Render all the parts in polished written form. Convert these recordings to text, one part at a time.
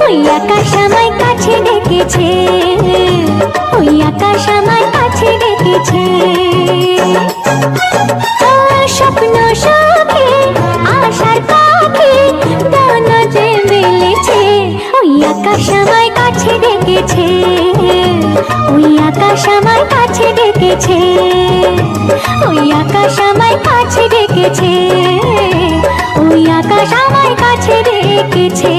ওই আকাশ আমায় কাছে ডেকেছে, ওই আকাশ আমায় কাছে ডেকেছে। স্বপ্ন সুখে আশার পাখি ডানা যে মেলেছে, ওই আকাশ আমায় কাছে ডেকেছে, ওই আকাশ আমায় কাছে ডেকেছে, ওই আকাশ আমায় কাছে ডেকেছে, ওই আকাশ আমায় কাছে ডেকেছে।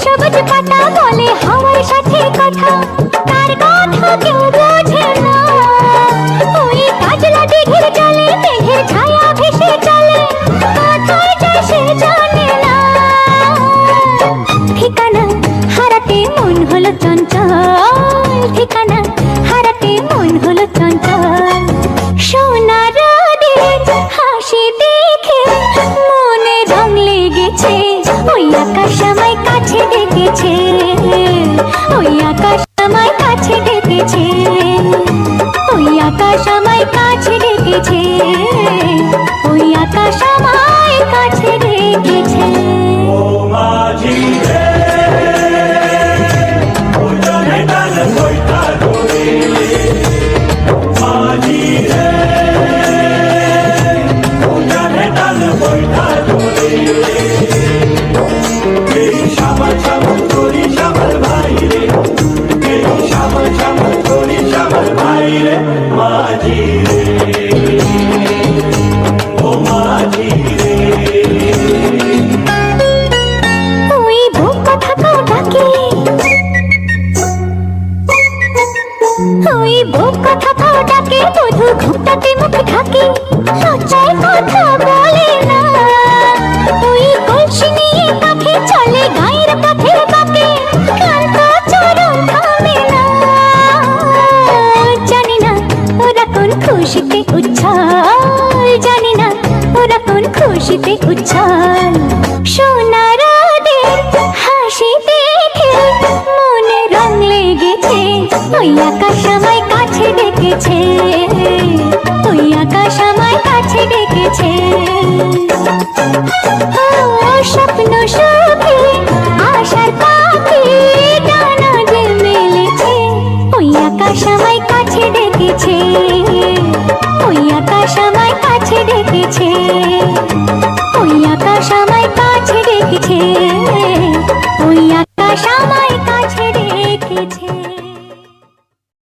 সবুজ পাতা বলে হাওয়ার সাথে কথা, তার কথা কেউ বোঝে না। ওই কাজলা দিঘির জলে মেঘের ছায়া ভেসে চলে, কোথায় যায় সে জানে না। ঠিকানা হারাতে মন হলো চঞ্চল, ঠিকানা হারাতে মন হলো চঞ্চল। সোনা রোদের হাসি দেখে মনে রং লেগেছে, ওই আকাশ আমায় কাছে ডেকেছে, ওই আকাশ আমায় কাছে ডেকেছে, ওই আকাশ আমায় কাছে ডেকেছে, ওই আকাশ আমায় কাছে ডেকেছে। ও মাঝি রে, ও জনে ডাল বইটা ধরে, মাঝি রে, ও জনে ডাল বইটা ধরে। এই সাবাল সাবাল করি সাবাল ভাই রে, এই সাবাল সাবাল করি সাবাল ভাই রে, মাঝি রে, ও মাঝি রে। ওই বুক থাকাও ডাকে, ওই বুক থাকাও ডাকে, বধু ঘুমটাতে মুখে থাকে, লজ্জায় কথা বলে না। ওই কলসি নিয়ে কাঁধে চলে গায়ের পথে বাঁকে, ক্লান্ত চরণ থামে না। জানি না ওরা কোন খুশিতে উচ্ছল, জানি না ওরা কোন খুশিতে উচ্ছল। সোনা রোদের হাসি দেখে মনে রং লেগেছে, ওই আকাশ আমায় কাছে ডেকেছে, ওই আকাশ আমায় কাছে ডেকেছে। স্বপ্ন সুখে আশার পাখি ডানা যে মেলেছে, ওই আকাশ আমায় কাছে ডেকেছে, ওই আকাশ আমায় কাছে ডেকেছে, ওই আকাশ আমায় কাছে ডেকেছে।